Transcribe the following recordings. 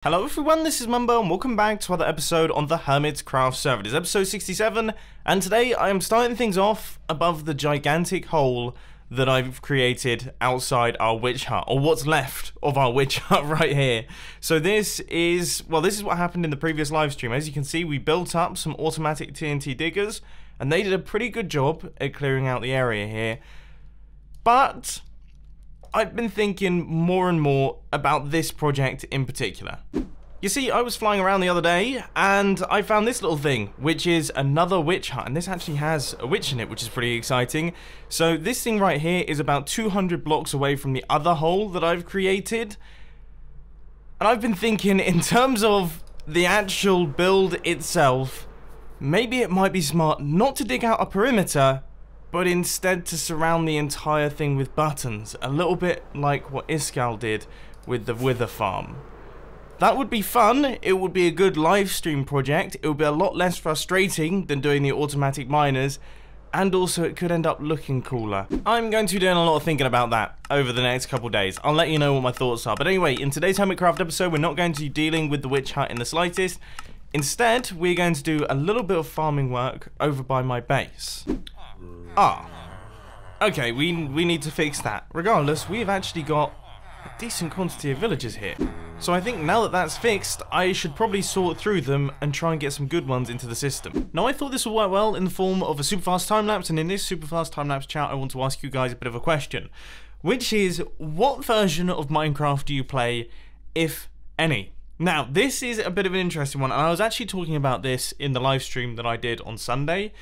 Hello everyone, this is Mumbo and welcome back to another episode on the Hermitcraft server. It is episode 67 and today I am starting things off above the gigantic hole that I've created outside our witch hut, or what's left of our witch hut right here. So this is what happened in the previous live stream. As you can see, we built up some automatic TNT diggers and they did a pretty good job at clearing out the area here. But I've been thinking more and more about this project in particular. You see, I was flying around the other day and I found this little thing, which is another witch hut, and this actually has a witch in it, which is pretty exciting. So this thing right here is about 200 blocks away from the other hole that I've created. And I've been thinking, in terms of the actual build itself, maybe it might be smart not to dig out a perimeter, but instead to surround the entire thing with buttons, a little bit like what Iskall did with the Wither farm. That would be fun, it would be a good live stream project, it would be a lot less frustrating than doing the automatic miners, and also it could end up looking cooler. I'm going to be doing a lot of thinking about that over the next couple days. I'll let you know what my thoughts are. But anyway, in today's Hermitcraft episode, we're not going to be dealing with the witch hut in the slightest. Instead, we're going to do a little bit of farming work over by my base. Okay, we need to fix that. Regardless, we've actually got a decent quantity of villagers here. So I think now that that's fixed, I should probably sort through them and try and get some good ones into the system. Now I thought this would work well in the form of a super fast time lapse, and in this super fast time lapse chat I want to ask you guys a bit of a question. Which is, what version of Minecraft do you play, if any? Now, this is a bit of an interesting one, and I was actually talking about this in the live stream that I did on Sunday.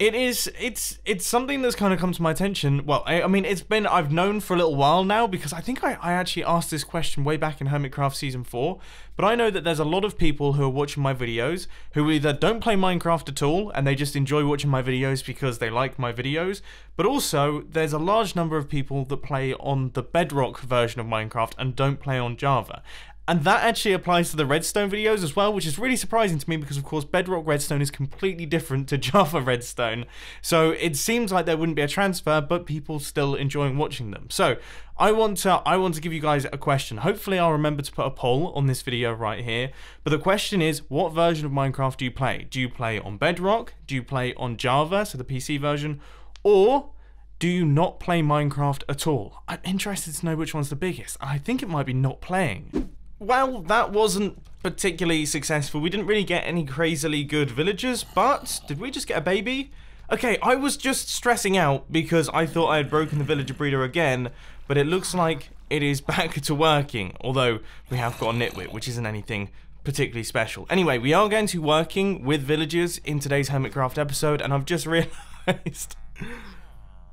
It's something that's kind of come to my attention. Well, I mean, I've known for a little while now, because I think I actually asked this question way back in Hermitcraft Season 4, but I know that there's a lot of people who are watching my videos who either don't play Minecraft at all, and they just enjoy watching my videos because they like my videos, but also there's a large number of people that play on the Bedrock version of Minecraft and don't play on Java. And that actually applies to the Redstone videos as well, which is really surprising to me because, of course, Bedrock Redstone is completely different to Java Redstone. So it seems like there wouldn't be a transfer, but people still enjoying watching them. So I want to give you guys a question. Hopefully I'll remember to put a poll on this video right here. But the question is, what version of Minecraft do you play? Do you play on Bedrock? Do you play on Java, so the PC version? Or do you not play Minecraft at all? I'm interested to know which one's the biggest. I think it might be not playing. Well, that wasn't particularly successful. We didn't really get any crazily good villagers, but did we just get a baby? Okay, I was just stressing out because I thought I had broken the villager breeder again, but it looks like it is back to working, although we have got a nitwit, which isn't anything particularly special. Anyway, we are going to be working with villagers in today's Hermitcraft episode, and I've just realised,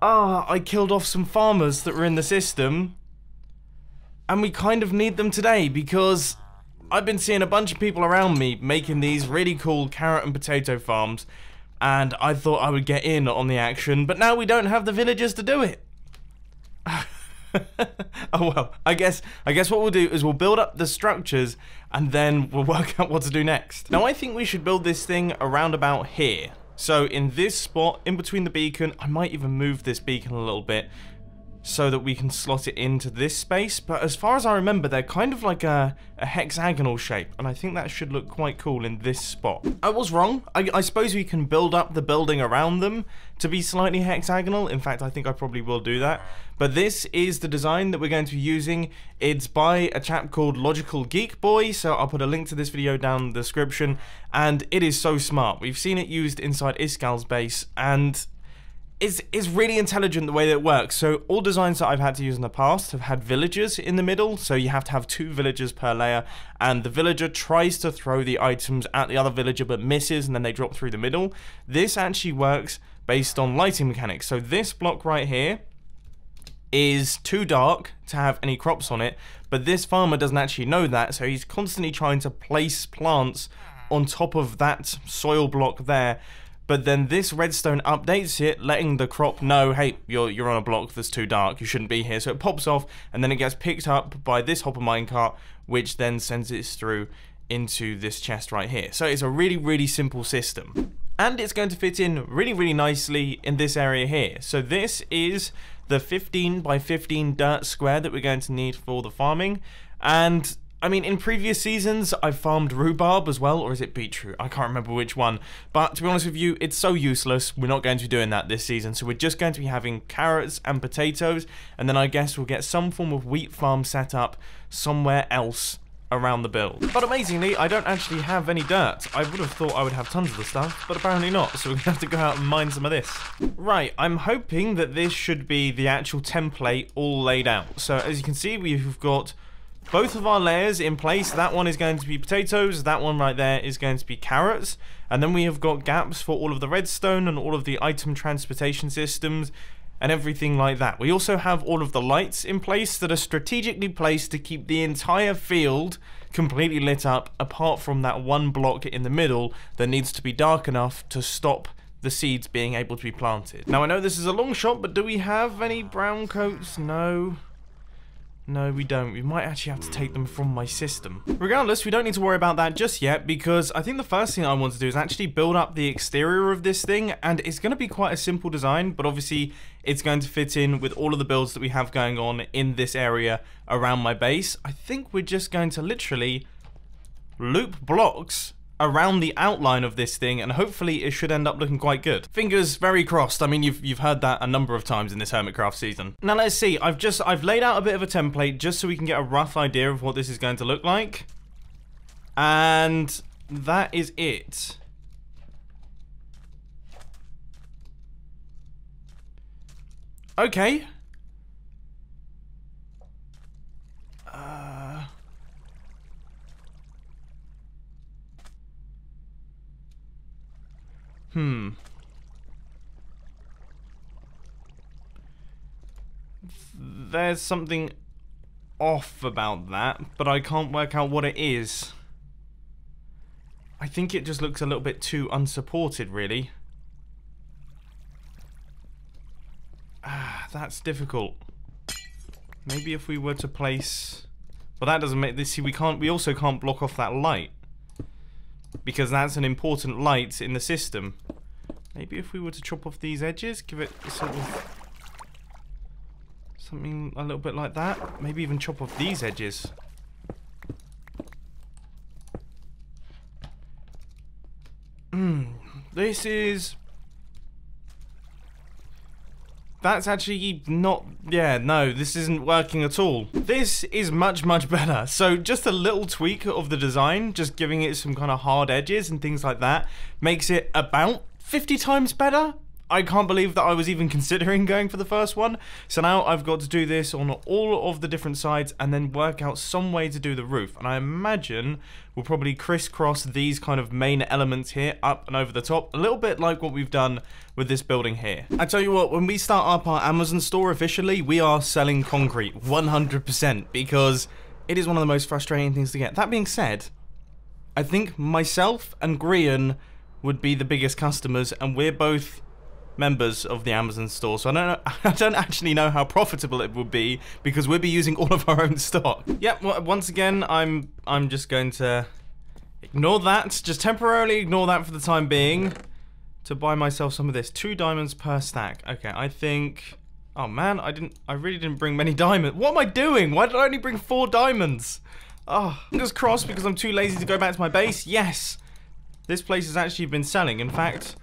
I killed off some farmers that were in the system. And we kind of need them today because I've been seeing a bunch of people around me making these really cool carrot and potato farms, and I thought I would get in on the action, but now we don't have the villagers to do it. Oh well, I guess what we'll do is we'll build up the structures and then we'll work out what to do next. Now I think we should build this thing around about here. So in this spot, in between the beacon, I might even move this beacon a little bit so that we can slot it into this space, but as far as I remember, they're kind of like a hexagonal shape, and I think that should look quite cool in this spot. I was wrong. I suppose we can build up the building around them to be slightly hexagonal. In fact, I think I probably will do that. But this is the design that we're going to be using. It's by a chap called Logical Geek Boy, so I'll put a link to this video down in the description, and it is so smart. We've seen it used inside Iskall's base, and it's really intelligent the way that it works. So all designs that I've had to use in the past have had villagers in the middle, so you have to have 2 villagers per layer, and the villager tries to throw the items at the other villager but misses, and then they drop through the middle. This actually works based on lighting mechanics. So this block right here is too dark to have any crops on it, but this farmer doesn't actually know that, so he's constantly trying to place plants on top of that soil block there. But then this redstone updates it, letting the crop know, hey, you're on a block that's too dark, you shouldn't be here. So it pops off, and then it gets picked up by this hopper minecart, which then sends it through into this chest right here. So it's a really, really simple system. And it's going to fit in really, really nicely in this area here. So this is the 15 by 15 dirt square that we're going to need for the farming. And I mean, in previous seasons, I've farmed rhubarb as well, or is it beetroot? I can't remember which one. But to be honest with you, it's so useless. We're not going to be doing that this season. So we're just going to be having carrots and potatoes. And then I guess we'll get some form of wheat farm set up somewhere else around the build. But amazingly, I don't actually have any dirt. I would have thought I would have tons of the stuff, but apparently not. So we're gonna have to go out and mine some of this. Right, I'm hoping that this should be the actual template all laid out. So as you can see, we've got both of our layers in place. That one is going to be potatoes, that one right there is going to be carrots, and then we have got gaps for all of the redstone and all of the item transportation systems and everything like that. We also have all of the lights in place that are strategically placed to keep the entire field completely lit up, apart from that one block in the middle that needs to be dark enough to stop the seeds being able to be planted. Now I know this is a long shot, but do we have any brown coats? No. No, we don't. We might actually have to take them from my system. Regardless, we don't need to worry about that just yet, because I think the first thing I want to do is actually build up the exterior of this thing, and it's going to be quite a simple design, but obviously it's going to fit in with all of the builds that we have going on in this area around my base. I think we're just going to literally loop blocks around the outline of this thing, and hopefully it should end up looking quite good. Fingers very crossed. I mean, you've heard that a number of times in this Hermitcraft season. Now let's see. I've laid out a bit of a template just so we can get a rough idea of what this is going to look like, and that is it. Okay. There's something off about that, but I can't work out what it is. I think it just looks a little bit too unsupported, really. That's difficult. Maybe if we were to place... Well, that doesn't make this... See, we also can't block off that light, because that's an important light in the system. Maybe if we were to chop off these edges, give it sort of something a little bit like that. Maybe even chop off these edges. This is... That's actually not... Yeah, no, this isn't working at all. This is much, much better. So just a little tweak of the design, just giving it some kind of hard edges and things like that, makes it about 50 times better. I can't believe that I was even considering going for the first one. So now I've got to do this on all of the different sides and then work out some way to do the roof. And I imagine we'll probably crisscross these kind of main elements here up and over the top, a little bit like what we've done with this building here. I tell you what, when we start up our Amazon store officially, we are selling concrete 100%, because it is one of the most frustrating things to get. That being said, I think myself and Grian would be the biggest customers, and we're both members of the Amazon store, so I don't actually know how profitable it would be, because we'll be using all of our own stock. Yep, well, once again, I'm just going to ignore that, just temporarily ignore that for the time being, to buy myself some of this. 2 diamonds per stack. Okay, I think... Oh man, I really didn't bring many diamonds. What am I doing? Why did I only bring 4 diamonds? Oh, fingers crossed, because I'm too lazy to go back to my base. Yes! This place has actually been selling. In fact...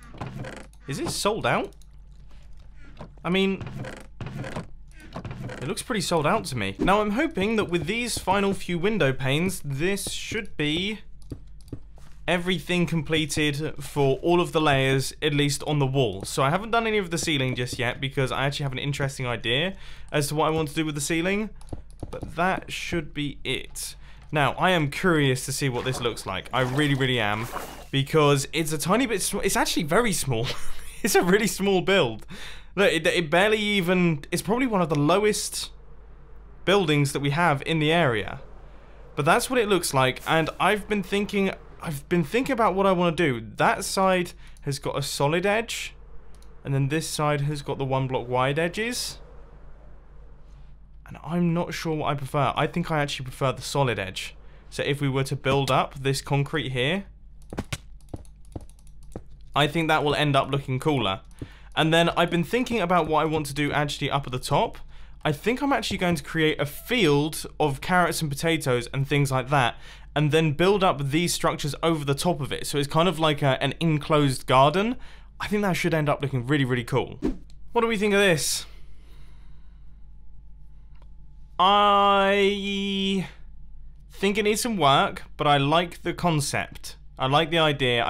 Is it sold out? I mean, it looks pretty sold out to me. Now I'm hoping that with these final few window panes, this should be everything completed for all of the layers, at least on the wall. So I haven't done any of the ceiling just yet, because I actually have an interesting idea as to what I want to do with the ceiling. But that should be it. Now, I am curious to see what this looks like. I really, really am. Because it's a tiny bit small. It's actually very small. It's a really small build. Look, it barely even... It's probably one of the lowest buildings that we have in the area. But that's what it looks like. And I've been thinking about what I want to do. That side has got a solid edge. And then this side has got the 1 block wide edges. And I'm not sure what I prefer. I think I actually prefer the solid edge. So if we were to build up this concrete here, I think that will end up looking cooler. And then I've been thinking about what I want to do actually up at the top. I think I'm actually going to create a field of carrots and potatoes and things like that, and then build up these structures over the top of it. So it's kind of like an enclosed garden. I think that should end up looking really, really cool. What do we think of this? I think it needs some work, but I like the concept. I like the idea.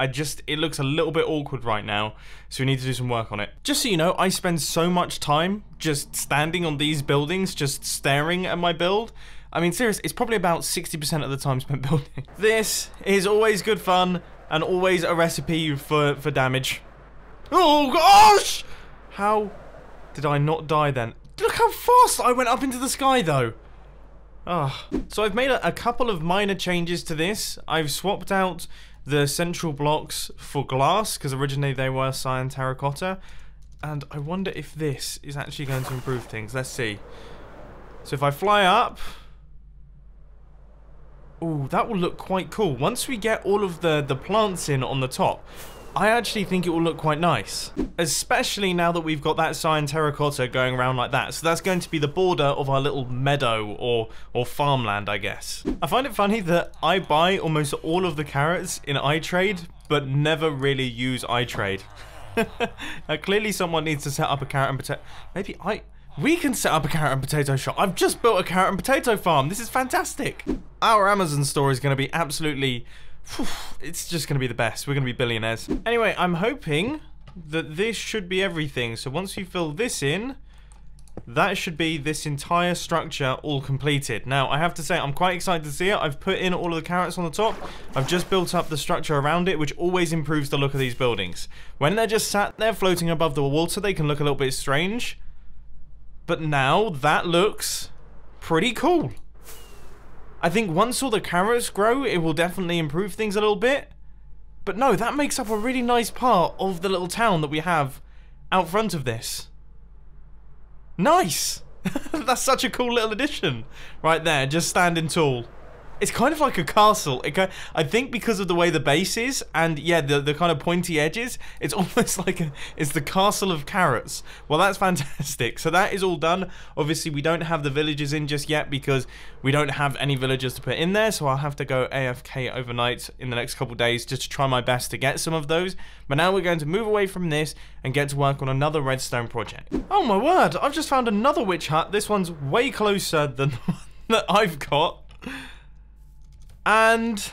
It looks a little bit awkward right now, so we need to do some work on it. Just so you know, I spend so much time just standing on these buildings, just staring at my build. I mean, seriously, it's probably about 60% of the time spent building. This is always good fun, and always a recipe for damage. Oh gosh! How did I not die then? Look how fast I went up into the sky, though. Ah, so I've made a couple of minor changes to this. I've swapped out the central blocks for glass, because originally they were cyan terracotta. And I wonder if this is actually going to improve things. Let's see. So if I fly up... Ooh, that will look quite cool. Once we get all of the plants in on the top, I actually think it will look quite nice. Especially now that we've got that cyan terracotta going around like that. So that's going to be the border of our little meadow or farmland, I guess. I find it funny that I buy almost all of the carrots in iTrade, but never really use iTrade. Clearly someone needs to set up a carrot and potato... Maybe we can set up a carrot and potato shop. I've just built a carrot and potato farm. This is fantastic. Our Amazon store is going to be absolutely... It's just going to be the best. We're going to be billionaires. Anyway, I'm hoping that this should be everything. So once you fill this in, that should be this entire structure all completed. Now, I have to say, I'm quite excited to see it. I've put in all of the carrots on the top. I've just built up the structure around it, which always improves the look of these buildings. When they're just sat there floating above the water, they can look a little bit strange. But now, that looks pretty cool. I think once all the carrots grow, it will definitely improve things a little bit. But no, that makes up a really nice part of the little town that we have out front of this. Nice! That's such a cool little addition. Right there, just standing tall. It's kind of like a castle. I think because of the way the base is, and yeah, the kind of pointy edges, it's almost like it's the castle of carrots. Well, that's fantastic. So that is all done. Obviously, we don't have the villagers in just yet because we don't have any villagers to put in there. So I'll have to go AFK overnight in the next couple days just to try my best to get some of those. But now we're going to move away from this and get to work on another redstone project. Oh my word, I've just found another witch hut. This one's way closer than the one that I've got. And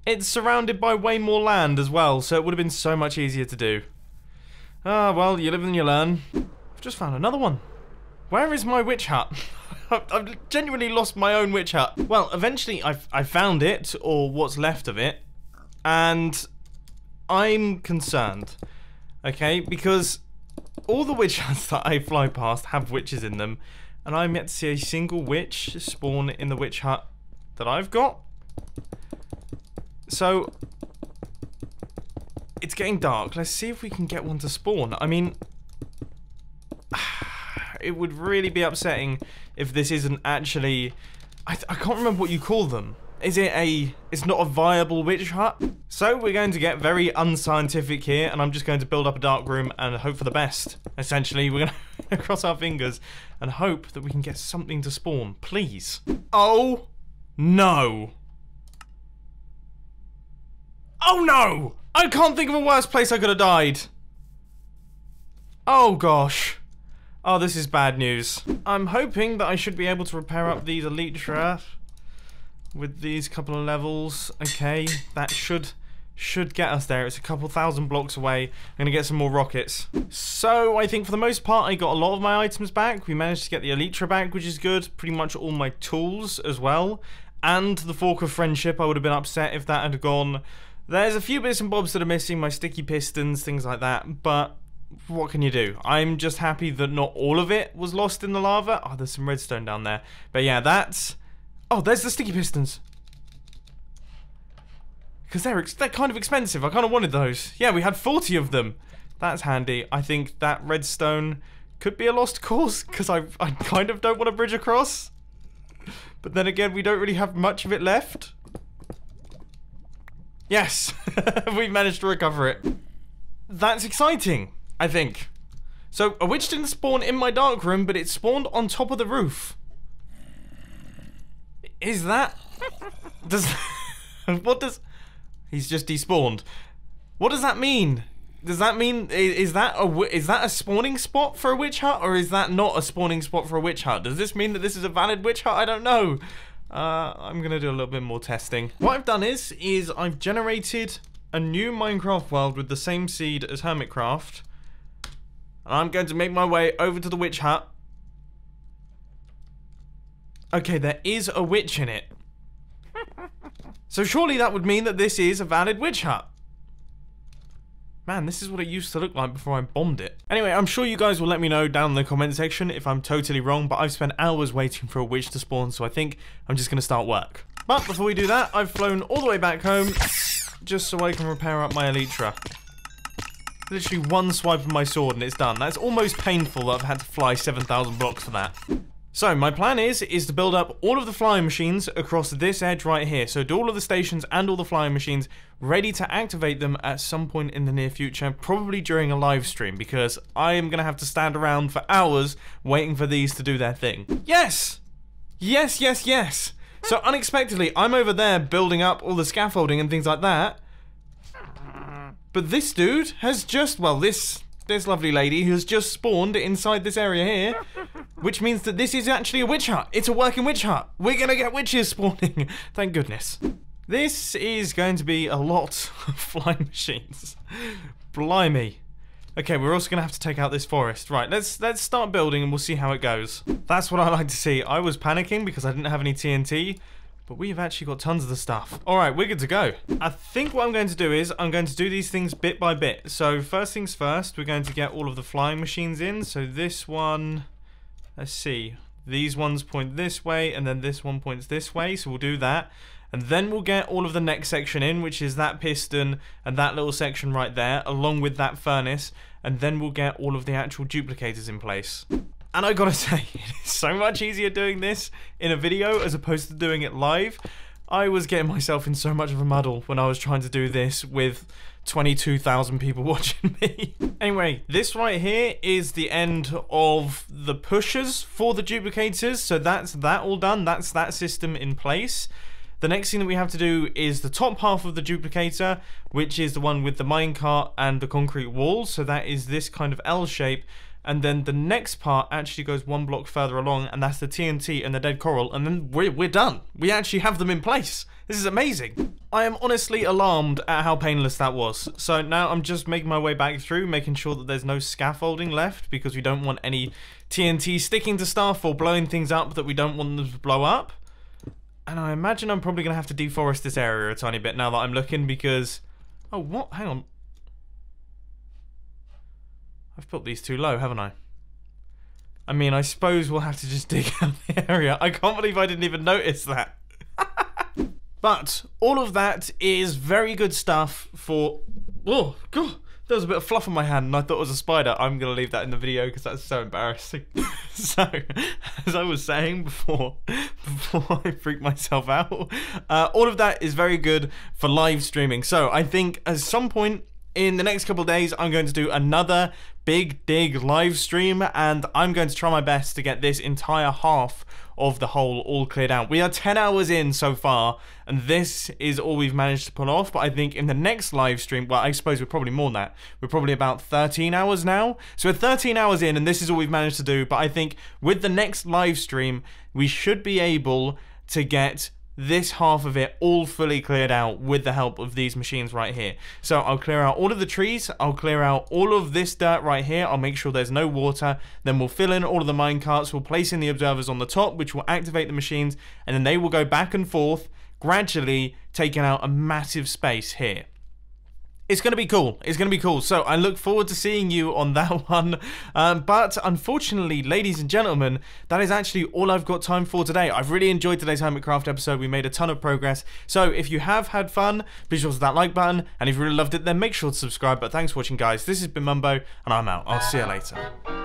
it's surrounded by way more land as well, so it would have been so much easier to do. Ah, well, you live and you learn. I've just found another one. Where is my witch hut? I've genuinely lost my own witch hut. Well, eventually I found it, or what's left of it, and I'm concerned, okay? Because all the witch huts that I fly past have witches in them, and I'm yet to see a single witch spawn in the witch hut that I've got. So, it's getting dark. Let's see if we can get one to spawn. I mean, it would really be upsetting if this isn't actually... I can't remember what you call them. Is it it's not a viable witch hut? So, we're going to get very unscientific here, and I'm just going to build up a dark room and hope for the best. Essentially, we're going to cross our fingers and hope that we can get something to spawn. Please. Oh, no. Oh no! I can't think of a worse place I could have died. Oh gosh. Oh, this is bad news. I'm hoping that I should be able to repair up these elytra with these couple of levels. Okay, that should get us there. It's a couple thousand blocks away. I'm gonna get some more rockets. So I think for the most part I got a lot of my items back. We managed to get the elytra back, which is good. Pretty much all my tools as well. And the Fork of Friendship. I would have been upset if that had gone. There's a few bits and bobs that are missing, my sticky pistons, things like that, but what can you do? I'm just happy that not all of it was lost in the lava. Oh, there's some redstone down there. But yeah, that's... Oh, there's the sticky pistons. Because they're kind of expensive. I kind of wanted those. Yeah, we had 40 of them. That's handy. I think that redstone could be a lost cause, because I kind of don't want to bridge across. But then again, we don't really have much of it left. Yes, we managed to recover it. That's exciting, I think. So a witch didn't spawn in my dark room, but it spawned on top of the roof. Is that... What does... He's just despawned. What does that mean? Does that mean... Is that a spawning spot for a witch hut? Or is that not a spawning spot for a witch hut? Does this mean that this is a valid witch hut? I don't know. I'm going to do a little bit more testing. What I've done is I've generated a new Minecraft world with the same seed as Hermitcraft. And I'm going to make my way over to the witch hut. Okay, there is a witch in it. So surely that would mean that this is a valid witch hut. Man, this is what it used to look like before I bombed it. Anyway, I'm sure you guys will let me know down in the comment section if I'm totally wrong, but I've spent hours waiting for a witch to spawn, so I think I'm just going to start work. But before we do that, I've flown all the way back home just so I can repair up my Elytra. Literally one swipe of my sword and it's done. That's almost painful that I've had to fly 7,000 blocks for that. So my plan is to build up all of the flying machines across this edge right here. So do all of the stations and all the flying machines, ready to activate them at some point in the near future, probably during a live stream, because I am going to have to stand around for hours waiting for these to do their thing. Yes! Yes, yes, yes! So unexpectedly, I'm over there building up all the scaffolding and things like that. But this dude has just, well, this lovely lady has just spawned inside this area here, which means that this is actually a witch hut. It's a working witch hut. We're gonna get witches spawning. Thank goodness. This is going to be a lot of flying machines. Blimey. Okay, we're also gonna have to take out this forest. Right, let's start building and we'll see how it goes. That's what I like to see. I was panicking because I didn't have any TNT. But we've actually got tons of the stuff. Alright, we're good to go. I think what I'm going to do is, I'm going to do these things bit by bit. So first things first, we're going to get all of the flying machines in. So this one, let's see. These ones point this way, and then this one points this way. So we'll do that. And then we'll get all of the next section in, which is that piston and that little section right there, along with that furnace. And then we'll get all of the actual duplicators in place. And I gotta say, it is so much easier doing this in a video as opposed to doing it live. I was getting myself in so much of a muddle when I was trying to do this with 22,000 people watching me. Anyway, this right here is the end of the pushers for the duplicators. So that's that all done. That's that system in place. The next thing that we have to do is the top half of the duplicator, which is the one with the minecart and the concrete wall. So that is this kind of L shape. And then the next part actually goes one block further along, and that's the TNT and the dead coral, and then we're done. We actually have them in place. This is amazing. I am honestly alarmed at how painless that was. So now I'm just making my way back through, making sure that there's no scaffolding left, because we don't want any TNT sticking to stuff or blowing things up that we don't want them to blow up. And I imagine I'm probably going to have to deforest this area a tiny bit now that I'm looking, because... Oh, what? Hang on. I've put these too low, haven't I? I mean, I suppose we'll have to just dig out the area. I can't believe I didn't even notice that. But all of that is very good stuff for... Oh, God. There was a bit of fluff on my hand and I thought it was a spider. I'm going to leave that in the video because that's so embarrassing. So, as I was saying before I freaked myself out, all of that is very good for live streaming. So, I think at some point in the next couple of days, I'm going to do another big dig live stream, and I'm going to try my best to get this entire half of the hole all cleared out. We are 10 hours in so far, and this is all we've managed to pull off. But I think in the next live stream, well, I suppose we're probably more than that. We're probably about 13 hours now. So we're 13 hours in, and this is all we've managed to do. But I think with the next live stream, we should be able to get this half of it all fully cleared out with the help of these machines right here. So I'll clear out all of the trees, I'll clear out all of this dirt right here, I'll make sure there's no water, then we'll fill in all of the minecarts, we'll place in the observers on the top, which will activate the machines, and then they will go back and forth, gradually taking out a massive space here. It's going to be cool. It's going to be cool. So I look forward to seeing you on that one. But unfortunately, ladies and gentlemen, that is actually all I've got time for today. I've really enjoyed today's Hermitcraft episode. We made a ton of progress. So if you have had fun, be sure to hit that like button. And if you really loved it, then make sure to subscribe. But thanks for watching, guys. This has been Mumbo, and I'm out. I'll see you later.